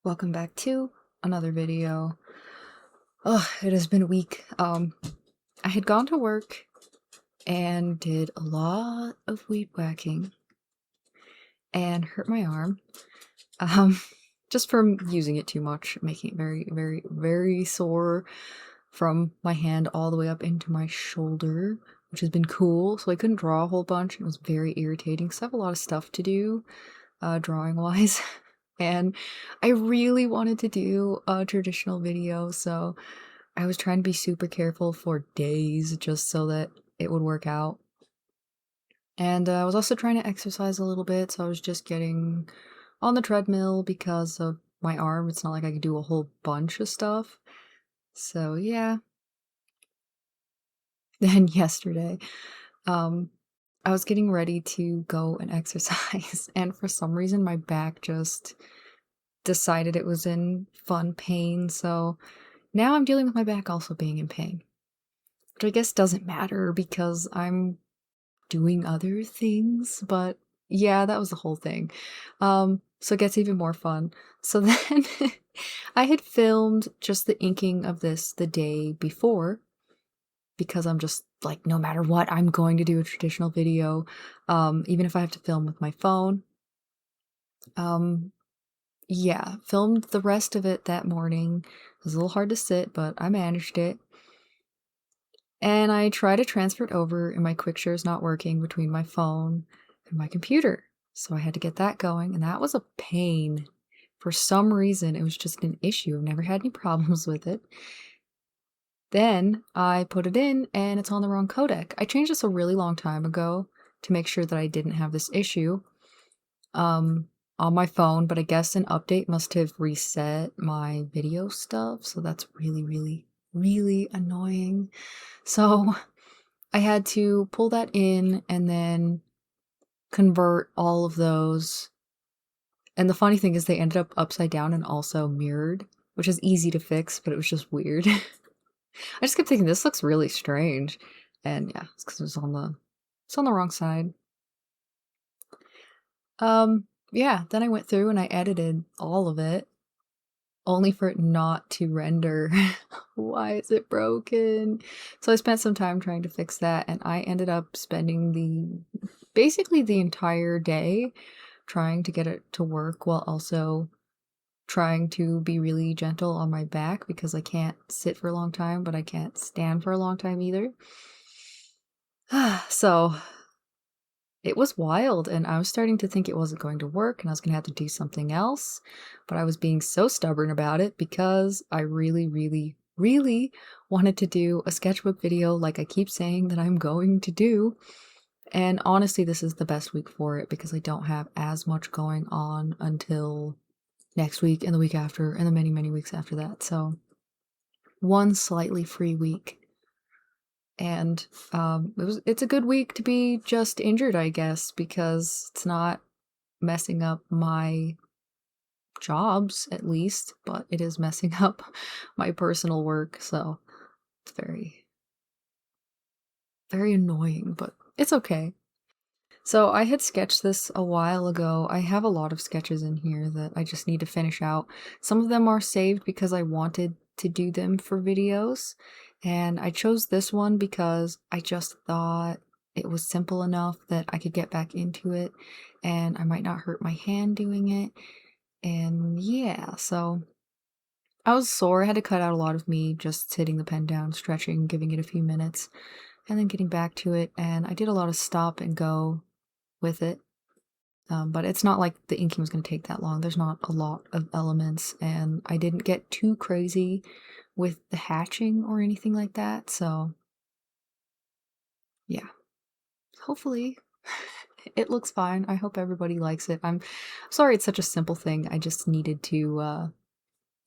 Welcome back to another video. Oh, it has been a week. I had gone to work and did a lot of weed whacking and hurt my arm. Um, just from using it too much, making it very, very, very sore from my hand all the way up into my shoulder, which has been cool. So I couldn't draw a whole bunch. And it was very irritating. So I have a lot of stuff to do, drawing wise. And I really wanted to do a traditional video, so I was trying to be super careful for days just so that it would work out. And I was also trying to exercise a little bit, so I was just getting on the treadmill because of my arm. It's not like I could do a whole bunch of stuff. So yeah. Then yesterday, um, I was getting ready to go and exercise, and for some reason my back just decided it was in fun pain, so now I'm dealing with my back also being in pain, which I guess doesn't matter because I'm doing other things, but yeah, that was the whole thing. So it gets even more fun. So then I had filmed just the inking of this the day before because I'm just like, no matter what, I'm going to do a traditional video, even if I have to film with my phone. Um, yeah, filmed the rest of it that morning. It was a little hard to sit, but I managed it. And I tried to transfer it over, and my quick share is not working between my phone and my computer. So I had to get that going, and that was a pain. For some reason, it was just an issue. I've never had any problems with it. Then I put it in, and it's on the wrong codec. I changed this a really long time ago to make sure that I didn't have this issue on my phone, but I guess an update must have reset my video stuff, so that's really, really, really annoying. So I had to pull that in and then convert all of those. And the funny thing is they ended up upside down and also mirrored, which is easy to fix, but it was just weird. I just kept thinking this looks really strange. And yeah, it's because it's on the wrong side. Yeah, then I went through and I edited all of it, only for it not to render. Why is it broken? So I spent some time trying to fix that, and I ended up spending basically the entire day trying to get it to work while also trying to be really gentle on my back because I can't sit for a long time, but I can't stand for a long time either. So it was wild, and I was starting to think it wasn't going to work and I was going to have to do something else, but I was being so stubborn about it because I really, really, really wanted to do a sketchbook video like I keep saying that I'm going to do. And honestly, this is the best week for it because I don't have as much going on until next week and the week after and the many, many weeks after that. So one slightly free week. And it's a good week to be just injured, I guess, because it's not messing up my jobs at least, but it is messing up my personal work. So it's very, very annoying, but it's okay. So I had sketched this a while ago. I have a lot of sketches in here that I just need to finish out. Some of them are saved because I wanted to do them for videos, and I chose this one because I just thought it was simple enough that I could get back into it and I might not hurt my hand doing it. And yeah, so I was sore. I had to cut out a lot of me just sitting the pen down, stretching, giving it a few minutes, and then getting back to it. And I did a lot of stop and go with it. But it's not like the inking was going to take that long. There's not a lot of elements, and I didn't get too crazy with the hatching or anything like that. So, yeah, hopefully it looks fine. I hope everybody likes it. I'm sorry it's such a simple thing. I just needed to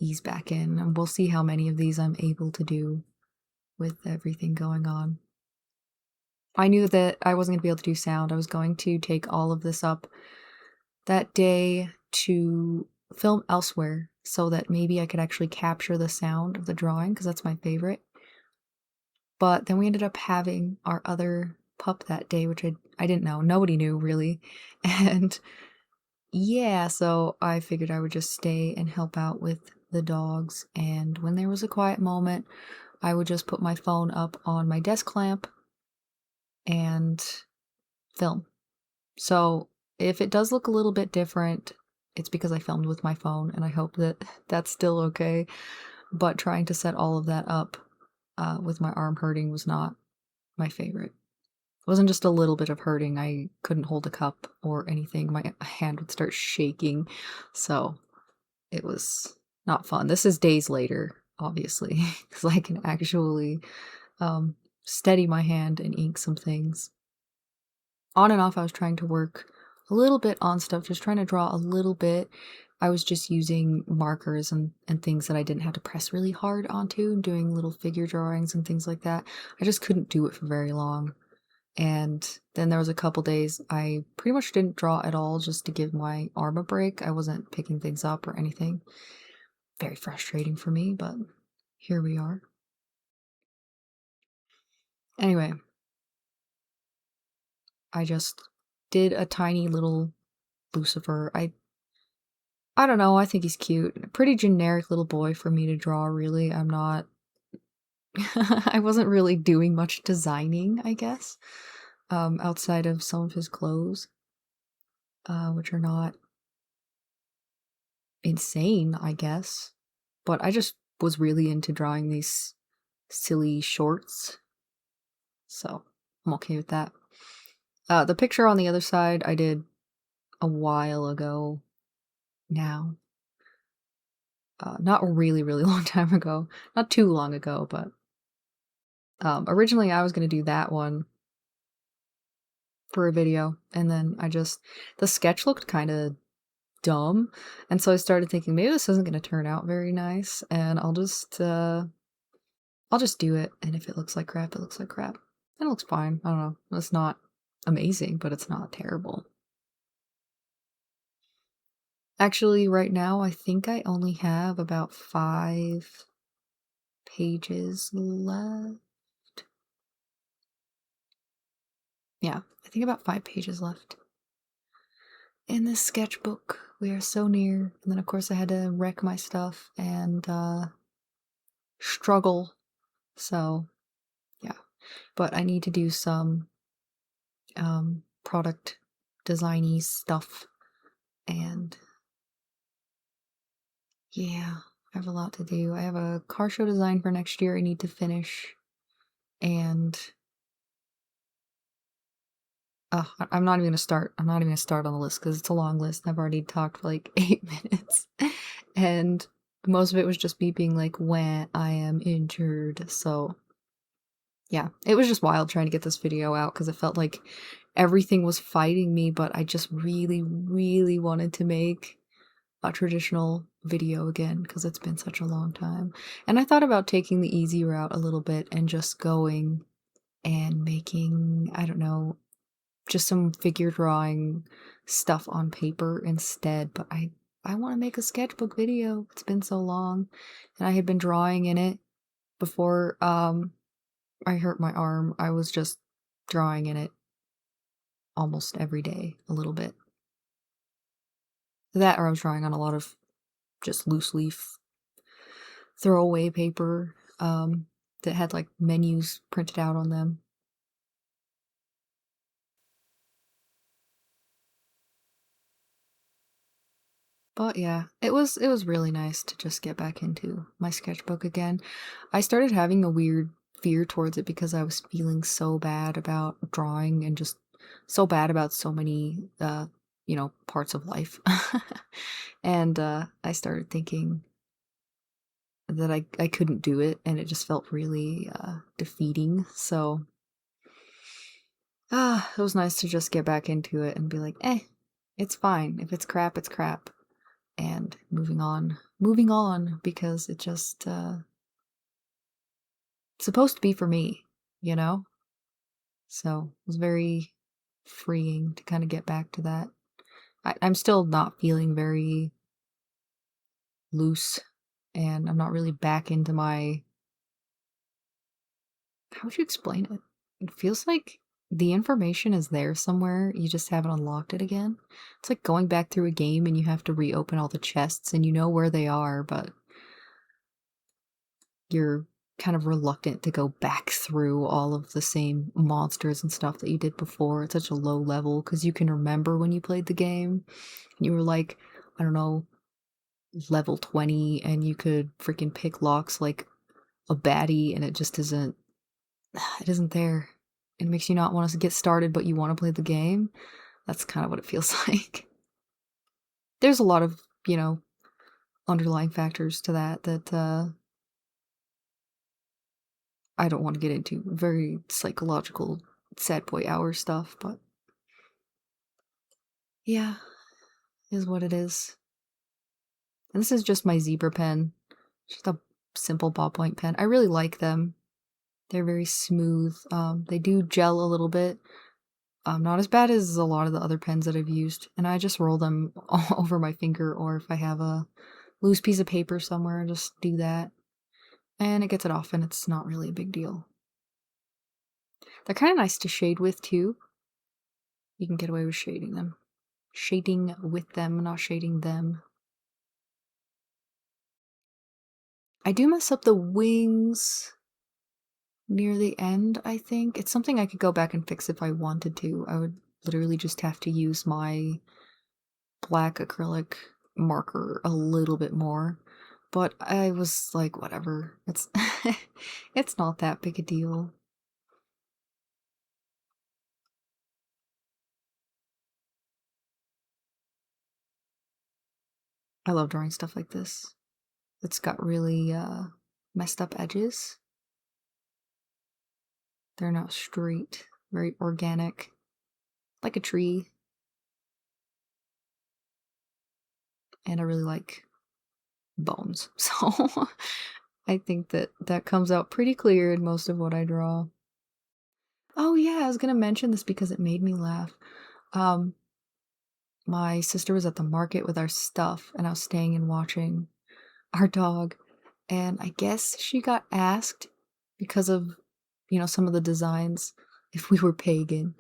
ease back in, and we'll see how many of these I'm able to do with everything going on. I knew that I wasn't going to be able to do sound. I was going to take all of this up that day to film elsewhere so that maybe I could actually capture the sound of the drawing because that's my favorite. But then we ended up having our other pup that day, which I didn't know. Nobody knew really. And Yeah, so I figured I would just stay and help out with the dogs, and when there was a quiet moment, I would just put my phone up on my desk lamp and film. So, if it does look a little bit different, it's because I filmed with my phone, and I hope that that's still okay, but trying to set all of that up, with my arm hurting was not my favorite. It wasn't just a little bit of hurting, I couldn't hold a cup or anything, my hand would start shaking, so it was not fun. This is days later, obviously, because I can actually, um, steady my hand and ink some things. On and off, I was trying to work a little bit on stuff, just trying to draw a little bit. I was just using markers and things that I didn't have to press really hard onto, doing little figure drawings and things like that. I just couldn't do it for very long. And then there was a couple days I pretty much didn't draw at all just to give my arm a break. I wasn't picking things up or anything. Very frustrating for me, but here we are. Anyway, I just did a tiny little Lucifer. I don't know, I think he's cute. Pretty generic little boy for me to draw, really. I'm not I wasn't really doing much designing, I guess, outside of some of his clothes, which are not insane, I guess. But I just was really into drawing these silly shorts, so I'm okay with that. The picture on the other side I did a while ago now. Not a really, really long time ago. Not too long ago, but originally I was gonna do that one for a video, and then the sketch looked kinda dumb, and so I started thinking, "Maybe this isn't gonna turn out very nice, and I'll just do it, and if it looks like crap, it looks like crap." And it looks fine, I don't know. It's not amazing, but it's not terrible. Actually, right now, I think I only have about 5 pages left. Yeah, I think about 5 pages left in this sketchbook. We are so near. And then, of course, I had to wreck my stuff and struggle. So, yeah. But I need to do some product designy stuff. And yeah, I have a lot to do. I have a car show design for next year I need to finish. And I'm not even gonna start. I'm not even gonna start on the list because it's a long list. I've already talked for like 8 minutes, and most of it was just me being like, "When I am injured." So yeah, it was just wild trying to get this video out because it felt like everything was fighting me. But I just really, really wanted to make a traditional video again because it's been such a long time. And I thought about taking the easy route a little bit and just going and making, I don't know, just some figure drawing stuff on paper instead, but I want to make a sketchbook video. It's been so long, and I had been drawing in it before I hurt my arm. I was just drawing in it almost every day a little bit. That or I was drawing on a lot of just loose leaf throwaway paper that had like menus printed out on them. But yeah, it was really nice to just get back into my sketchbook again. I started having a weird fear towards it because I was feeling so bad about drawing and just so bad about so many parts of life. And I started thinking that I couldn't do it and it just felt really defeating. So it was nice to just get back into it and be like, it's fine. If it's crap, it's crap. And moving on because it just it's supposed to be for me, you know? So it was very freeing to kind of get back to that. I'm still not feeling very loose and I'm not really back into my how would you explain it? It feels like the information is there somewhere, you just haven't unlocked it again. It's like going back through a game and you have to reopen all the chests and you know where they are, but you're kind of reluctant to go back through all of the same monsters and stuff that you did before at such a low level because you can remember when you played the game. You were like, I don't know, level 20 and you could freaking pick locks like a baddie and it just isn't it isn't there. It makes you not want to get started, but you want to play the game. That's kind of what it feels like. There's a lot of, underlying factors to that I don't want to get into. Very psychological sad boy hour stuff, but yeah, is what it is. And this is just my zebra pen. Just a simple ballpoint pen. I really like them. They're very smooth. They do gel a little bit. Not as bad as a lot of the other pens that I've used. And I just roll them all over my finger, or if I have a loose piece of paper somewhere, I just do that. And it gets it off, and it's not really a big deal. They're kind of nice to shade with, too. You can get away with shading them. Shading with them, not shading them. I do mess up the wings near the end, I think. It's something I could go back and fix if I wanted to. I would literally just have to use my black acrylic marker a little bit more. But I was like, whatever. It's it's not that big a deal. I love drawing stuff like this. It's got really messed up edges. They're not straight, very organic, like a tree. And I really like bones. So I think that that comes out pretty clear in most of what I draw. Oh yeah, I was gonna mention this because it made me laugh. Um, my sister was at the market with our stuff, and I was staying and watching our dog, and I guess she got asked because of, some of the designs if we were pagan.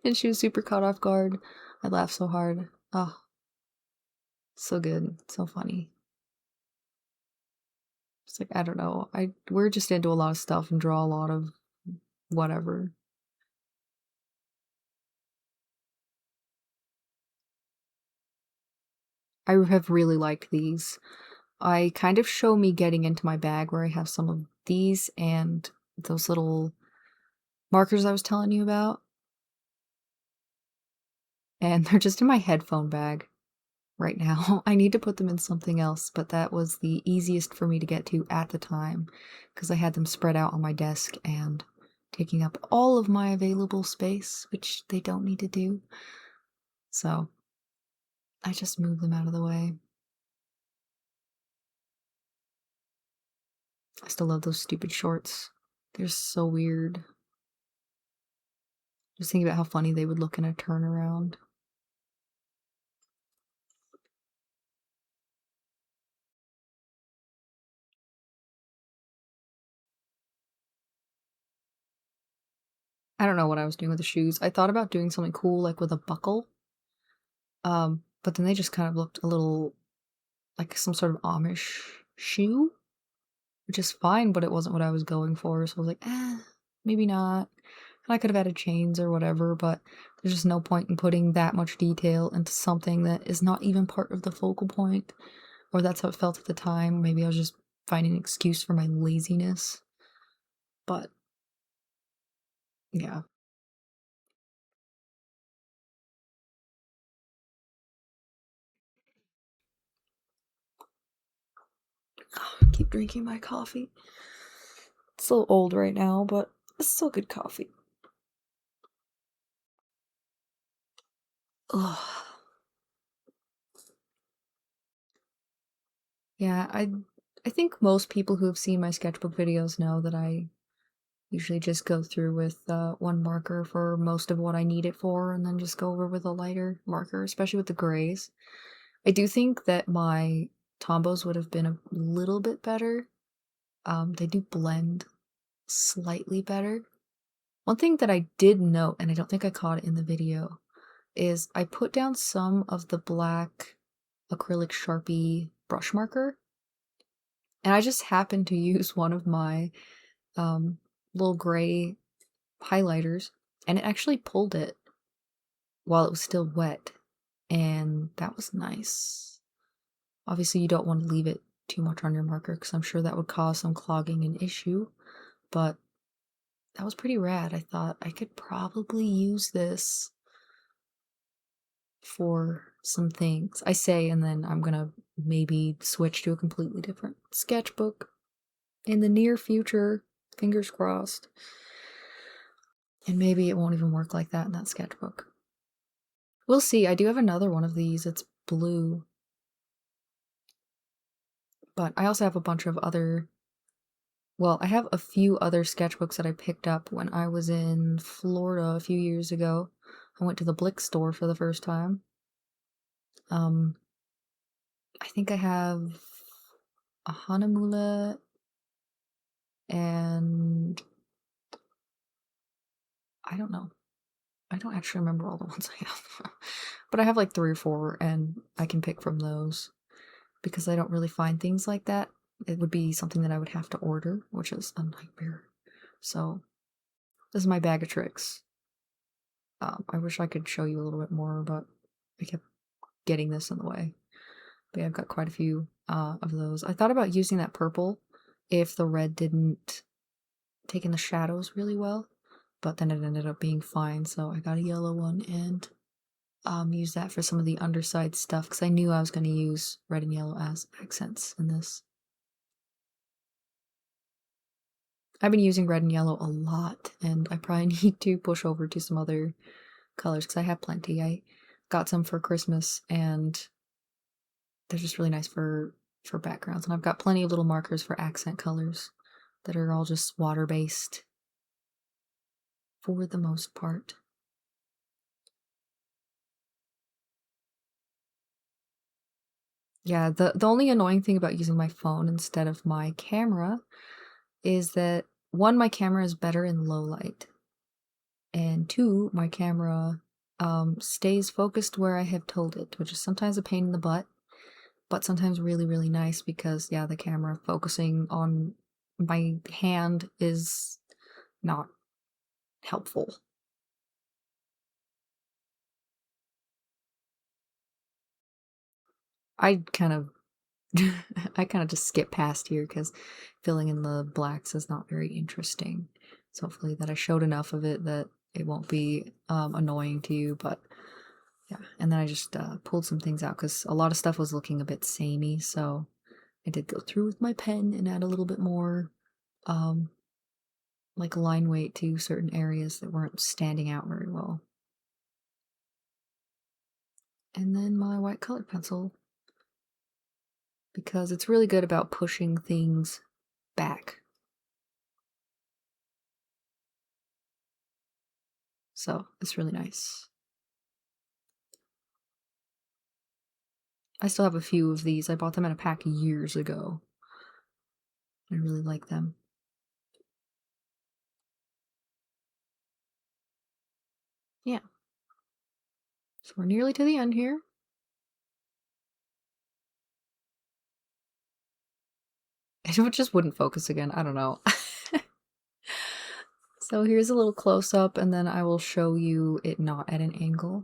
And she was super caught off guard. I laughed so hard. Oh, so good, so funny. It's like, I don't know. We're just into a lot of stuff and draw a lot of whatever. I have really liked these. I kind of show me getting into my bag where I have some of these and those little markers I was telling you about. And they're just in my headphone bag right now. I need to put them in something else, but that was the easiest for me to get to at the time because I had them spread out on my desk and taking up all of my available space, which they don't need to do. So I just moved them out of the way. I still love those stupid shorts. They're so weird. Just think about how funny they would look in a turnaround. I don't know what I was doing with the shoes. I thought about doing something cool, like with a buckle. But then they just kind of looked a little like some sort of Amish shoe, which is fine, but it wasn't what I was going for. So I was like, maybe not. And I could have added chains or whatever, but there's just no point in putting that much detail into something that is not even part of the focal point. Or that's how it felt at the time. Maybe I was just finding an excuse for my laziness. But yeah. Keep drinking my coffee. It's a little old right now, but it's still good coffee. Ugh. Yeah, I think most people who have seen my sketchbook videos know that I usually just go through with one marker for most of what I need it for, and then just go over with a lighter marker, especially with the grays. I do think that my Tombos would have been a little bit better. They do blend slightly better. One thing that I did note, and I don't think I caught it in the video, is I put down some of the black acrylic Sharpie brush marker, and I just happened to use one of my um, little gray highlighters, and it actually pulled it while it was still wet, and that was nice. Obviously, you don't want to leave it too much on your marker because I'm sure that would cause some clogging and issue, but that was pretty rad. I thought I could probably use this for some things. I say, and then I'm gonna maybe switch to a completely different sketchbook in the near future. Fingers crossed. And maybe it won't even work like that in that sketchbook. We'll see. I do have another one of these. It's blue. But I also have a bunch of other. Well, I have a few other sketchbooks that I picked up when I was in Florida a few years ago. I went to the Blick store for the first time. I think I have a Hanamula and I don't know. I don't actually remember all the ones I have. But I have like 3 or 4 and I can pick from those because I don't really find things like that. It would be something that I would have to order, which is a nightmare. So this is my bag of tricks. I wish I could show you a little bit more, but I kept getting this in the way. But yeah, I've got quite a few of those. I thought about using that purple if the red didn't take in the shadows really well, but then it ended up being fine, so I got a yellow one and use that for some of the underside stuff because I knew I was going to use red and yellow as accents in this. I've been using red and yellow a lot, and I probably need to push over to some other colors because I have plenty. I got some for Christmas, and they're just really nice for backgrounds. And I've got plenty of little markers for accent colors that are all just water-based for the most part. Yeah, the only annoying thing about using my phone instead of my camera is that 1, my camera is better in low light, and 2, my camera stays focused where I have told it, which is sometimes a pain in the butt, but sometimes really, really nice because, yeah, the camera focusing on my hand is not helpful. I kind of I kind of just skip past here because filling in the blacks is not very interesting. So hopefully that I showed enough of it that it won't be annoying to you, but yeah. And then I just pulled some things out because a lot of stuff was looking a bit samey, so I did go through with my pen and add a little bit more um, like line weight to certain areas that weren't standing out very well. And then my white colored pencil, because it's really good about pushing things back. So it's really nice. I still have a few of these. I bought them in a pack years ago. I really like them. Yeah. So we're nearly to the end here. It just wouldn't focus again. I don't know. So here's a little close-up, and then I will show you it not at an angle.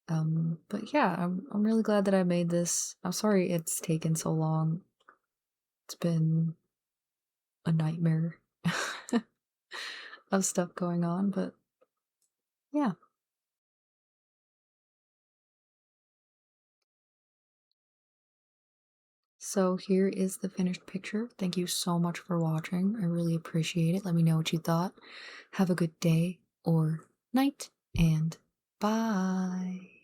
But yeah, I'm really glad that I made this. I'm sorry it's taken so long. It's been a nightmare of stuff going on, but yeah. So here is the finished picture. Thank you so much for watching. I really appreciate it. Let me know what you thought. Have a good day or night, and bye.